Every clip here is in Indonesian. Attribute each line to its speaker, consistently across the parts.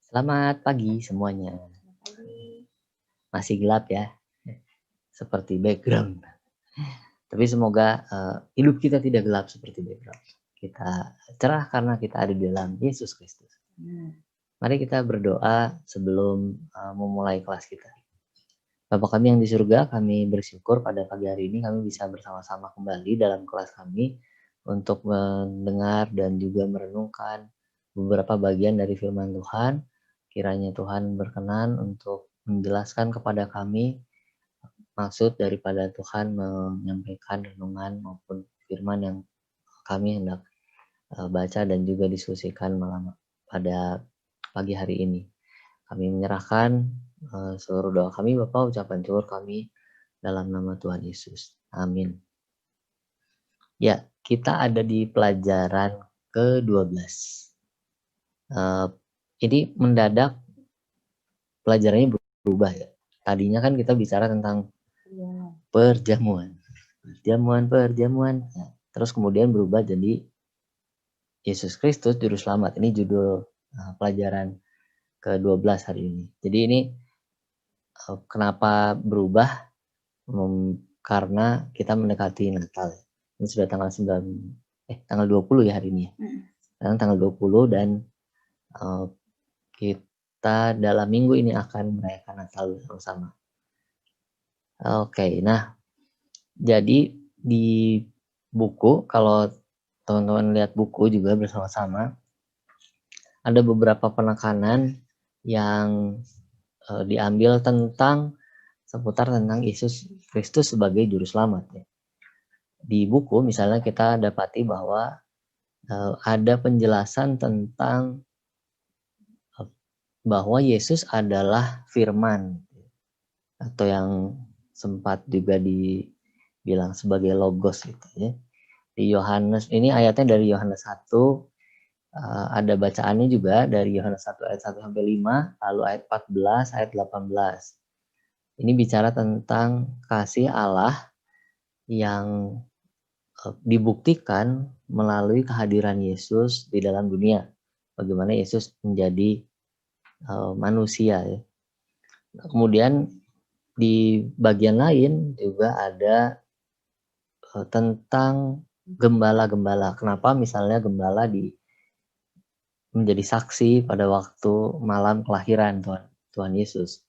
Speaker 1: Selamat pagi semuanya. Masih gelap ya, seperti background. Tapi semoga hidup kita tidak gelap seperti background. Kita cerah karena kita ada di dalam Yesus Kristus. Mari kita berdoa sebelum memulai kelas kita. Bapa kami yang di surga, kami bersyukur pada pagi hari ini kami bisa bersama-sama kembali dalam kelas kami untuk mendengar dan juga merenungkan beberapa bagian dari firman Tuhan. Kiranya Tuhan berkenan untuk menjelaskan kepada kami maksud daripada Tuhan menyampaikan renungan maupun firman yang kami hendak baca dan juga diskusikan malam pada pagi hari ini. Kami menyerahkan seluruh doa kami, Bapak, ucapan syukur kami dalam nama Tuhan Yesus. Amin. Ya, kita ada di pelajaran ke-12. Ini mendadak pelajarannya berubah ya. Tadinya kan kita bicara tentang perjamuan. Nah, terus kemudian berubah jadi Yesus Kristus Juru Selamat. Ini judul pelajaran ke-12 hari ini. Jadi ini kenapa berubah? Karena kita mendekati Natal. Ini sudah tanggal 20 ya hari ini ya. Sekarang tanggal 20 dan kita dalam minggu ini akan merayakan Natal bersama. Oke, nah jadi di buku, kalau teman-teman lihat buku juga bersama-sama, ada beberapa penekanan yang diambil seputar tentang Yesus Kristus sebagai Juru Selamat. Ya. Di buku misalnya kita dapati bahwa ada penjelasan tentang bahwa Yesus adalah firman, atau yang sempat juga dibilang sebagai logos gitu ya. Di Yohanes, ini ayatnya dari Yohanes 1, ada bacaannya juga dari Yohanes 1 ayat 1 sampai 5, lalu ayat 14, ayat 18. Ini bicara tentang kasih Allah yang dibuktikan melalui kehadiran Yesus di dalam dunia. Bagaimana Yesus menjadi manusia ya. Kemudian di bagian lain juga ada tentang gembala-gembala. Kenapa misalnya gembala menjadi saksi pada waktu malam kelahiran Tuhan Yesus.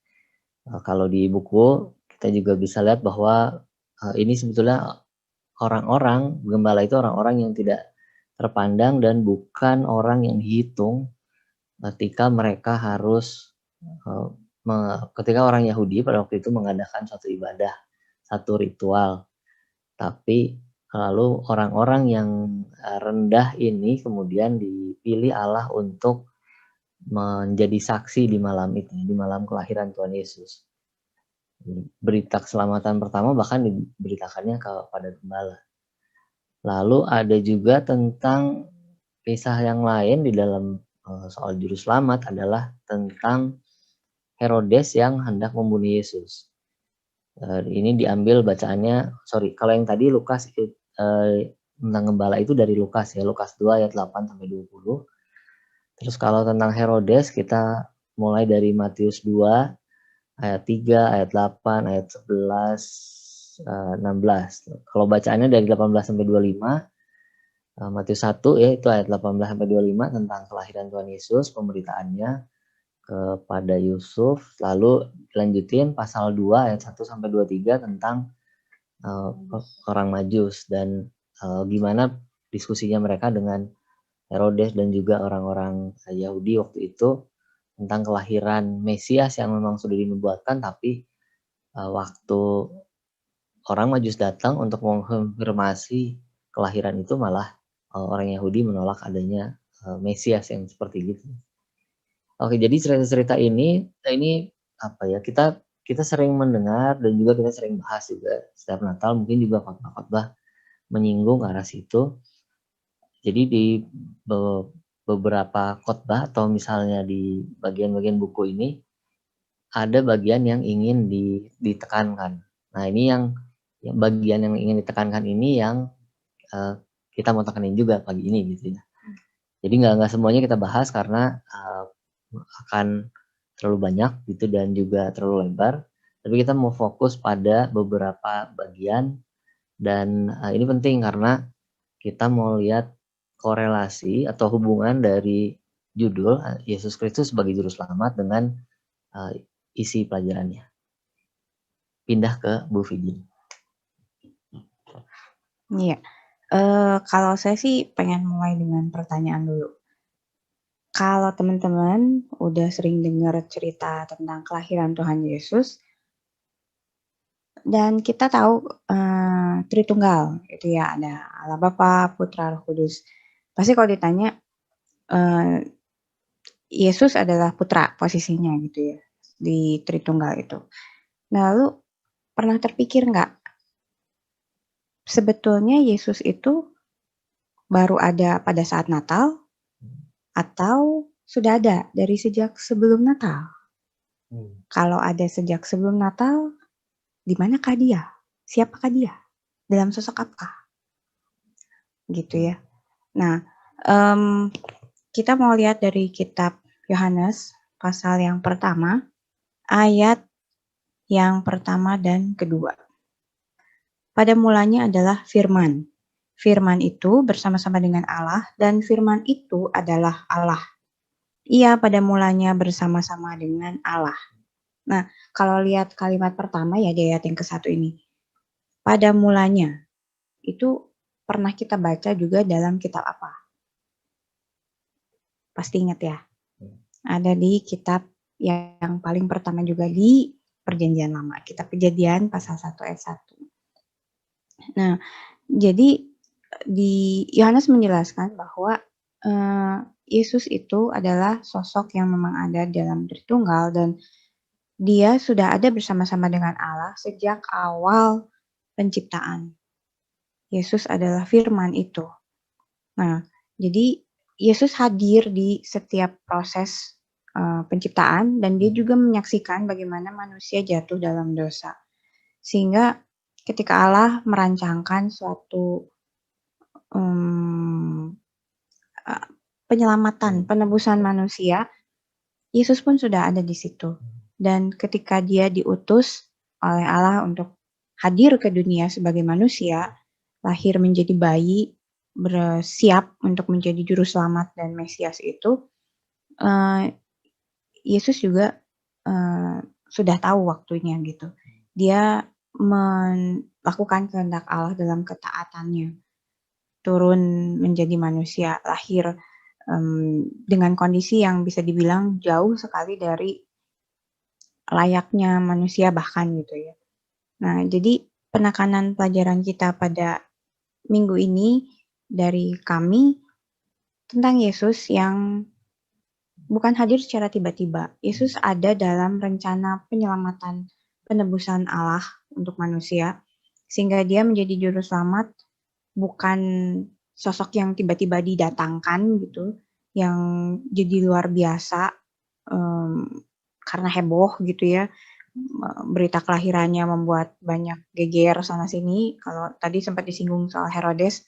Speaker 1: Kalau di buku kita juga bisa lihat bahwa ini sebetulnya gembala itu orang-orang yang tidak terpandang dan bukan orang yang dihitung ketika mereka harus ketika orang Yahudi pada waktu itu mengadakan suatu ibadah, satu ritual. Tapi lalu orang-orang yang rendah ini kemudian dipilih Allah untuk menjadi saksi di malam itu, di malam kelahiran Tuhan Yesus. Berita keselamatan pertama bahkan diberitakannya kepada gembala. Lalu ada juga tentang kisah yang lain di dalam soal Juru Selamat adalah tentang Herodes yang hendak membunuh Yesus. Ini diambil bacaannya, kalau yang tadi Lukas tentang gembala itu dari Lukas ya, Lukas 2 ayat 8 sampai 20. Terus kalau tentang Herodes kita mulai dari Matius 2 ayat 3, ayat 8, ayat 11, 16. Kalau bacaannya dari 18 sampai 25, Matius 1 ya itu ayat 18 sampai 25 tentang kelahiran Tuhan Yesus, pemberitaannya kepada Yusuf, lalu lanjutin pasal 2 ayat 1 sampai 23 tentang orang Majus dan gimana diskusinya mereka dengan Herodes dan juga orang-orang Yahudi waktu itu tentang kelahiran Mesias yang memang sudah dinubuatkan, tapi waktu orang Majus datang untuk mengkonfirmasi kelahiran itu malah orang Yahudi menolak adanya Mesias yang seperti gitu. Oke, jadi cerita-cerita ini apa ya, kita sering mendengar dan juga kita sering bahas juga setiap Natal, mungkin juga khotbah-khotbah menyinggung ke arah situ. Jadi di beberapa khotbah atau misalnya di bagian-bagian buku ini ada bagian yang ingin ditekankan. Nah, ini yang bagian yang ingin ditekankan ini yang kita mau tekanin juga pagi ini gitu ya. Jadi nggak semuanya kita bahas karena akan terlalu banyak gitu dan juga terlalu lebar, tapi kita mau fokus pada beberapa bagian dan ini penting karena kita mau lihat korelasi atau hubungan dari judul Yesus Kristus sebagai juru selamat dengan isi pelajarannya. Pindah ke Bu Vidi.
Speaker 2: Iya, kalau saya sih pengen mulai dengan pertanyaan dulu. Kalau teman-teman udah sering dengar cerita tentang kelahiran Tuhan Yesus, dan kita tahu Tritunggal, itu ya ada Allah Bapa, Putra, Roh Kudus. Pasti kalau ditanya, Yesus adalah putra posisinya gitu ya, di Tritunggal itu. Nah, lalu pernah terpikir nggak, sebetulnya Yesus itu baru ada pada saat Natal, atau sudah ada dari sejak sebelum Natal? Kalau ada sejak sebelum Natal, di manakah dia? Siapakah dia? Dalam sosok apa? Gitu ya. Nah, kita mau lihat dari kitab Yohanes pasal yang pertama, ayat yang pertama dan kedua. Pada mulanya adalah firman. Firman itu bersama-sama dengan Allah, dan firman itu adalah Allah. Ia pada mulanya bersama-sama dengan Allah. Nah, kalau lihat kalimat pertama ya di ayat yang ke-1 ini. Pada mulanya. Itu pernah kita baca juga dalam kitab apa? Pasti ingat ya. Ada di kitab yang paling pertama juga di Perjanjian Lama. Kitab Kejadian pasal 1 ayat 1. Nah, jadi di Yohanes menjelaskan bahwa Yesus itu adalah sosok yang memang ada dalam Tritunggal, dan dia sudah ada bersama-sama dengan Allah sejak awal penciptaan. Yesus adalah firman itu. Nah, jadi Yesus hadir di setiap proses penciptaan, dan dia juga menyaksikan bagaimana manusia jatuh dalam dosa. Sehingga ketika Allah merancangkan suatu penyelamatan, penebusan manusia, Yesus pun sudah ada di situ. Dan ketika dia diutus oleh Allah untuk hadir ke dunia sebagai manusia, lahir menjadi bayi, bersiap untuk menjadi juru selamat dan Mesias itu, Yesus juga sudah tahu waktunya gitu. Dia melakukan kehendak Allah dalam ketaatannya, turun menjadi manusia, lahir dengan kondisi yang bisa dibilang jauh sekali dari layaknya manusia bahkan gitu ya. Nah, jadi penekanan pelajaran kita pada minggu ini dari kami tentang Yesus yang bukan hadir secara tiba-tiba. Yesus ada dalam rencana penyelamatan penebusan Allah untuk manusia, sehingga dia menjadi juru selamat, bukan sosok yang tiba-tiba didatangkan gitu, yang jadi luar biasa karena heboh gitu ya. Berita kelahirannya membuat banyak geger sana sini. Kalau tadi sempat disinggung soal Herodes,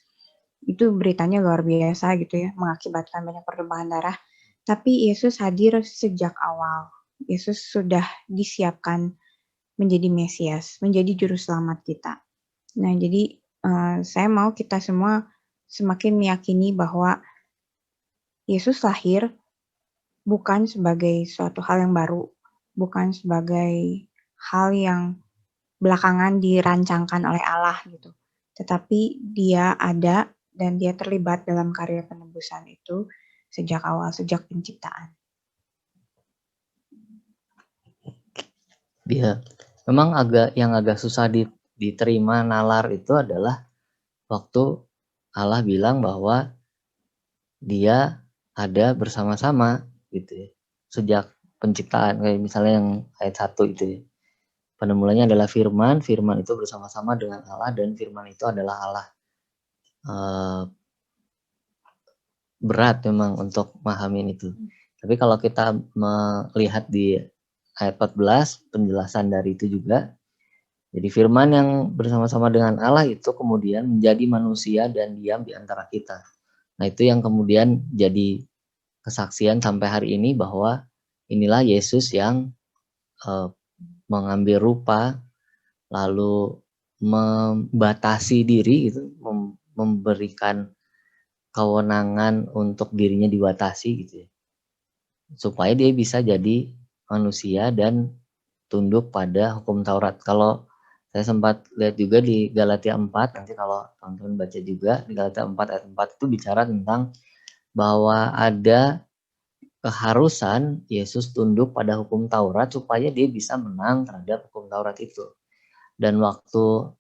Speaker 2: itu beritanya luar biasa gitu ya, mengakibatkan banyak pertumpahan darah. Tapi Yesus hadir sejak awal. Yesus sudah disiapkan menjadi Mesias, menjadi juru selamat kita. Nah, jadi saya mau kita semua semakin meyakini bahwa Yesus lahir bukan sebagai suatu hal yang baru, bukan sebagai hal yang belakangan dirancangkan oleh Allah gitu. Tetapi dia ada dan dia terlibat dalam karya penebusan itu sejak awal, sejak penciptaan.
Speaker 1: Ya, memang yang agak susah diterima nalar itu adalah waktu Allah bilang bahwa dia ada bersama-sama gitu ya. Sejak penciptaan, kayak misalnya yang ayat 1 itu ya. Pada mulanya adalah firman, firman itu bersama-sama dengan Allah, dan firman itu adalah Allah. Berat memang untuk memahami itu. Tapi kalau kita melihat di ayat 14, penjelasan dari itu juga, jadi firman yang bersama-sama dengan Allah itu kemudian menjadi manusia dan diam di antara kita. Nah, itu yang kemudian jadi kesaksian sampai hari ini bahwa inilah Yesus yang mengambil rupa, lalu membatasi diri gitu, memberikan kewenangan untuk dirinya dibatasi gitu ya. Supaya dia bisa jadi manusia dan tunduk pada hukum Taurat. Kalau saya sempat lihat juga di Galatia 4, nanti kalau teman-teman baca juga di Galatia 4 ayat 4 itu bicara tentang bahwa ada keharusan Yesus tunduk pada hukum Taurat supaya dia bisa menang terhadap hukum Taurat itu. Dan waktu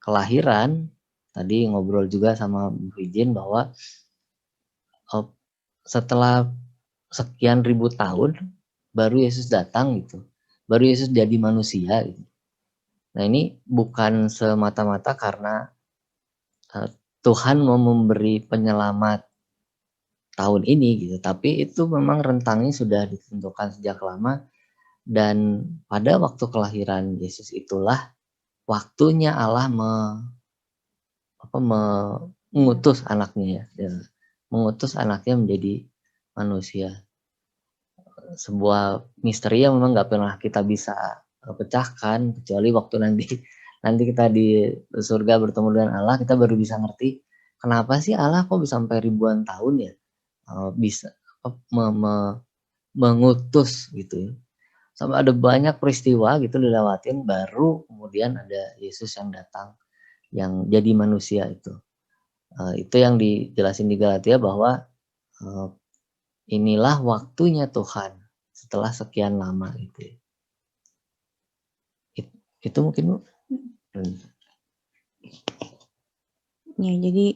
Speaker 1: kelahiran, tadi ngobrol juga sama Bu Ijin bahwa setelah sekian ribu tahun baru Yesus datang gitu. Baru Yesus jadi manusia gitu. Nah, ini bukan semata-mata karena Tuhan mau memberi penyelamat tahun ini gitu, tapi itu memang rentangnya sudah ditentukan sejak lama, dan pada waktu kelahiran Yesus itulah waktunya Allah mengutus anaknya ya, mengutus anaknya menjadi manusia. Sebuah misteri yang memang nggak pernah kita bisa pecahkan kecuali waktu nanti kita di surga bertemu dengan Allah, kita baru bisa ngerti kenapa sih Allah kok bisa sampai ribuan tahun ya bisa mengutus gitu ya. Sampai ada banyak peristiwa gitu dilewatin baru kemudian ada Yesus yang datang yang jadi manusia itu. Itu yang dijelasin di Galatia bahwa inilah waktunya Tuhan setelah sekian lama gitu ya. Itu mungkin Bu.
Speaker 2: Ya, jadi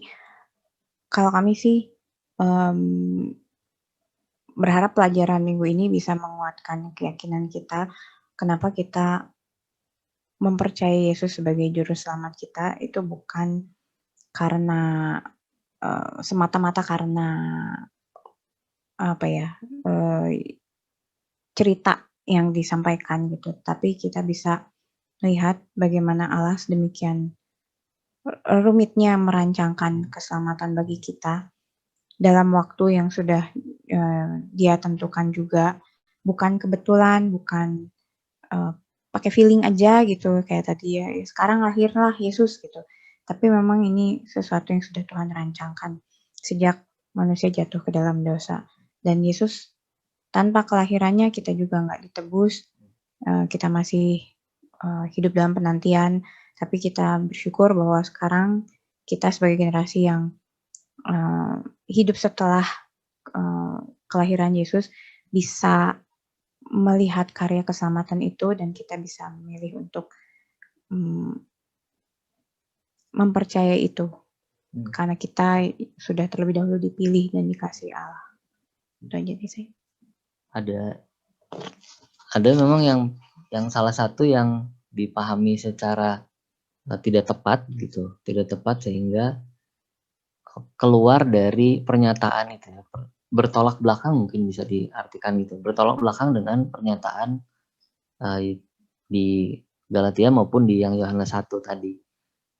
Speaker 2: kalau kami sih berharap pelajaran minggu ini bisa menguatkan keyakinan kita, kenapa kita mempercayai Yesus sebagai juru selamat kita itu bukan karena semata-mata karena apa ya, cerita yang disampaikan gitu, tapi kita bisa melihat bagaimana Allah sedemikian rumitnya merancangkan keselamatan bagi kita dalam waktu yang sudah Dia tentukan juga, bukan kebetulan, bukan pakai feeling aja gitu kayak tadi ya, sekarang lahirlah Yesus gitu. Tapi memang ini sesuatu yang sudah Tuhan rancangkan sejak manusia jatuh ke dalam dosa. Dan Yesus tanpa kelahirannya kita juga nggak ditebus, kita masih hidup dalam penantian, tapi kita bersyukur bahwa sekarang kita sebagai generasi yang hidup setelah kelahiran Yesus bisa melihat karya keselamatan itu dan kita bisa memilih untuk mempercayai itu karena kita sudah terlebih dahulu dipilih dan dikasih Allah. Itu aja sih.
Speaker 1: Ada memang yang salah satu yang dipahami secara tidak tepat gitu, tidak tepat sehingga keluar dari pernyataan itu ya. Bertolak belakang mungkin bisa diartikan gitu. Bertolak belakang dengan pernyataan di Galatia maupun di yang Yohanes 1 tadi.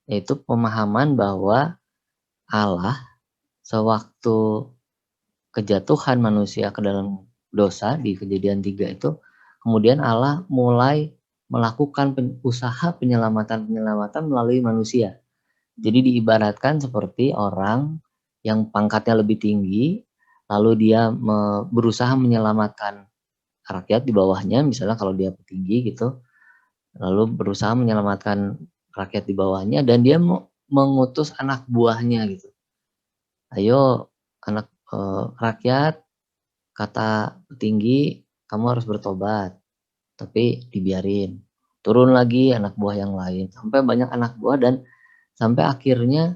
Speaker 1: Yaitu pemahaman bahwa Allah sewaktu kejatuhan manusia ke dalam dosa di Kejadian 3 itu, kemudian Allah mulai melakukan usaha penyelamatan melalui manusia. Jadi diibaratkan seperti orang yang pangkatnya lebih tinggi, lalu dia berusaha menyelamatkan rakyat di bawahnya, misalnya kalau dia petinggi gitu, lalu berusaha menyelamatkan rakyat di bawahnya dan dia mengutus anak buahnya gitu. Ayo anak rakyat, kata petinggi kamu harus bertobat, tapi dibiarin. Turun lagi anak buah yang lain, sampai banyak anak buah dan sampai akhirnya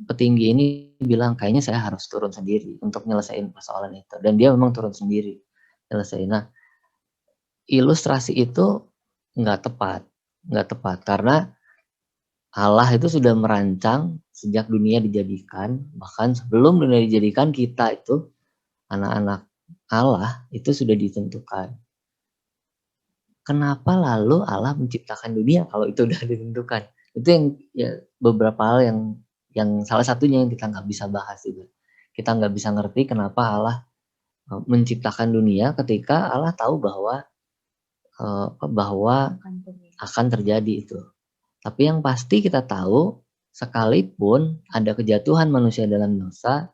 Speaker 1: petinggi ini bilang kayaknya saya harus turun sendiri untuk nyelesain persoalan itu, dan dia memang turun sendiri nyelesain. Nah, ilustrasi itu nggak tepat karena Allah itu sudah merancang sejak dunia dijadikan, bahkan sebelum dunia dijadikan kita itu anak-anak Allah itu sudah ditentukan. Kenapa lalu Allah menciptakan dunia kalau itu udah ditentukan? Itu yang ya, beberapa hal yang salah satunya yang kita nggak bisa bahas juga. Kita nggak bisa ngerti kenapa Allah menciptakan dunia ketika Allah tahu bahwa akan terjadi itu. Tapi yang pasti kita tahu, sekalipun ada kejatuhan manusia dalam dosa,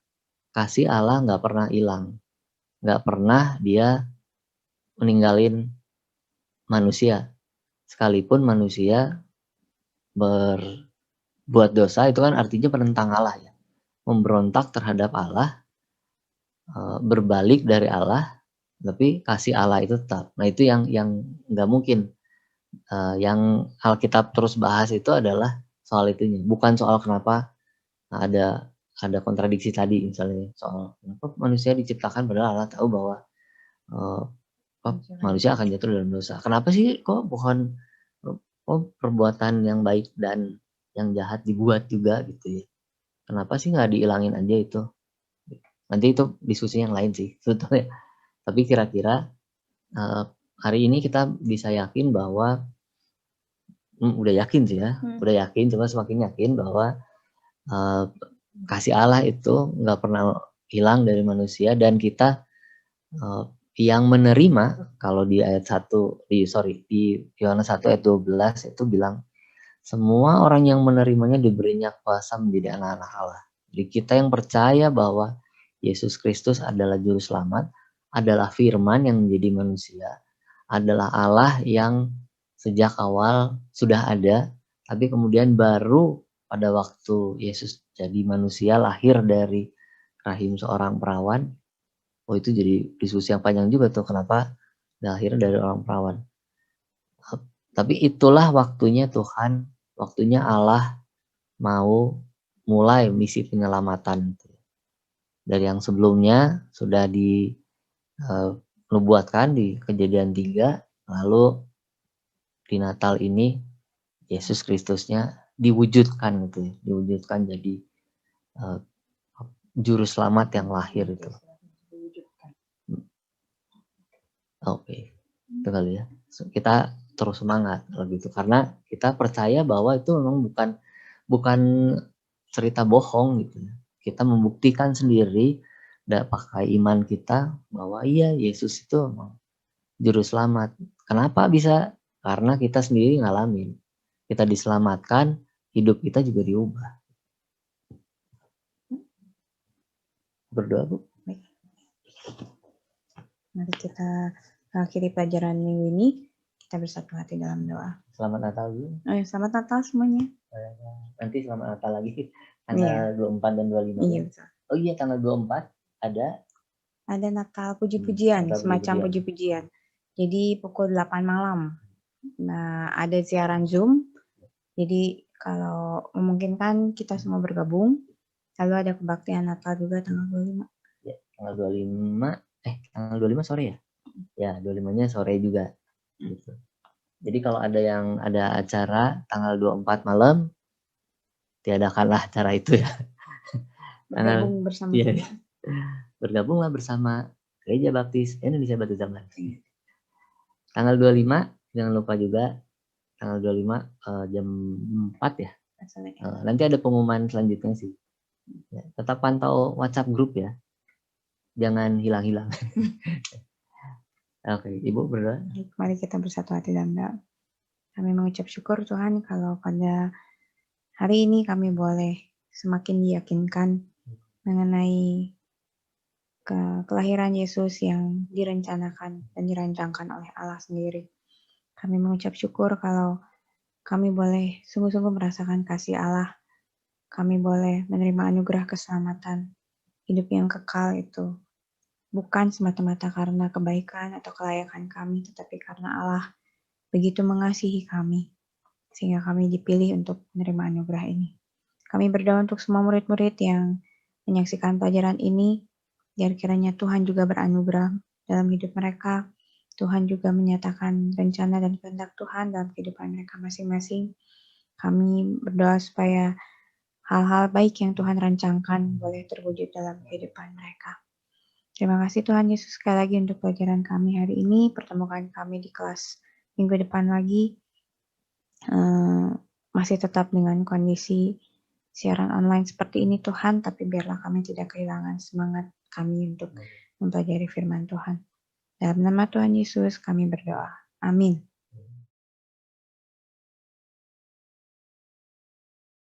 Speaker 1: kasih Allah nggak pernah hilang. Nggak pernah dia meninggalin manusia. Sekalipun manusia berbuat dosa, itu kan artinya penentang Allah ya. Memberontak terhadap Allah, berbalik dari Allah, tapi kasih Allah itu tetap. Nah itu yang nggak mungkin. Yang Alkitab terus bahas itu adalah soal itunya, bukan soal kenapa ada kontradiksi tadi, misalnya soal kenapa manusia diciptakan padahal Allah tahu bahwa manusia akan jatuh dalam dosa. Kenapa sih kok perbuatan yang baik dan yang jahat dibuat juga gitu ya? Kenapa sih nggak dihilangin aja itu? Nanti itu diskusi yang lain sih sebetulnya. Tapi kira-kira hari ini kita bisa yakin bahwa udah yakin sih ya, udah yakin, cuma semakin yakin bahwa kasih Allah itu nggak pernah hilang dari manusia, dan kita yang menerima, kalau di ayat 1 di Yohanes 1 ayat 12 itu bilang semua orang yang menerimanya diberinya kuasa menjadi anak-anak Allah. Jadi kita yang percaya bahwa Yesus Kristus adalah juru selamat, adalah firman yang menjadi manusia, adalah Allah yang sejak awal sudah ada, tapi kemudian baru pada waktu Yesus jadi manusia, lahir dari rahim seorang perawan. Itu jadi diskusi yang panjang juga tuh, kenapa lahir dari orang perawan. Tapi itulah waktunya Tuhan, waktunya Allah mau mulai misi penyelamatan. Dari yang sebelumnya sudah dinubuatkan di Kejadian 3, lalu di Natal ini Yesus Kristusnya diwujudkan gitu ya, diwujudkan jadi juru selamat yang lahir itu. Oke. Itu kali ya. Kita terus semangat kalau gitu, karena kita percaya bahwa itu memang bukan cerita bohong gitu ya. Kita membuktikan sendiri pakai iman kita bahwa iya, Yesus itu memang juru selamat. Kenapa bisa? Karena kita sendiri ngalamin. Kita diselamatkan, hidup kita juga diubah. Berdoa, Bu.
Speaker 2: Mari kita akhiri pelajaran minggu ini, kita bersatu hati dalam doa.
Speaker 1: Selamat Natal, Bu.
Speaker 2: Selamat Natal semuanya.
Speaker 1: Nanti selamat Natal lagi tanggal 24 dan 25.
Speaker 2: Iya, betul.
Speaker 1: Oh iya, tanggal 24 ada
Speaker 2: Natal puji-pujian, semacam puji-pujian. Jadi pukul 8 malam. Nah, ada siaran Zoom. Jadi kalau memungkinkan kita semua bergabung. Lalu ada kebaktian Natal juga tanggal 25.
Speaker 1: Ya, tanggal 25 sore ya? Ya, 25-nya sore juga. Gitu. Jadi kalau ada acara tanggal 24 malam, tiadakanlah acara itu ya.
Speaker 2: Bergabung bersama kita.
Speaker 1: Bergabunglah bersama Gereja Baptis Indonesia Batu Zaman. Tanggal 25, jangan lupa juga tanggal 25 jam 4 ya. Nanti ada pengumuman selanjutnya sih. Ya, tetap pantau WhatsApp grup ya. Jangan hilang-hilang. Oke, Ibu berdoa.
Speaker 2: Mari kita bersatu hati dalam doa. Kami mengucap syukur Tuhan kalau pada hari ini kami boleh semakin diyakinkan mengenai kelahiran Yesus yang direncanakan dan dirancangkan oleh Allah sendiri. Kami mengucap syukur kalau kami boleh sungguh-sungguh merasakan kasih Allah. Kami boleh menerima anugerah keselamatan, hidup yang kekal itu. Bukan semata-mata karena kebaikan atau kelayakan kami, tetapi karena Allah begitu mengasihi kami, sehingga kami dipilih untuk menerima anugerah ini. Kami berdoa untuk semua murid-murid yang menyaksikan pelajaran ini, biar kiranya Tuhan juga beranugerah dalam hidup mereka. Tuhan juga menyatakan rencana dan kehendak Tuhan dalam kehidupan mereka masing-masing. Kami berdoa supaya hal-hal baik yang Tuhan rancangkan boleh terwujud dalam kehidupan mereka. Terima kasih Tuhan Yesus sekali lagi untuk pelajaran kami hari ini. Pertemukan kami di kelas minggu depan lagi. Masih tetap dengan kondisi siaran online seperti ini Tuhan, tapi biarlah kami tidak kehilangan semangat kami untuk mempelajari firman Tuhan. Dalam nama Tuhan Yesus kami berdoa. Amin.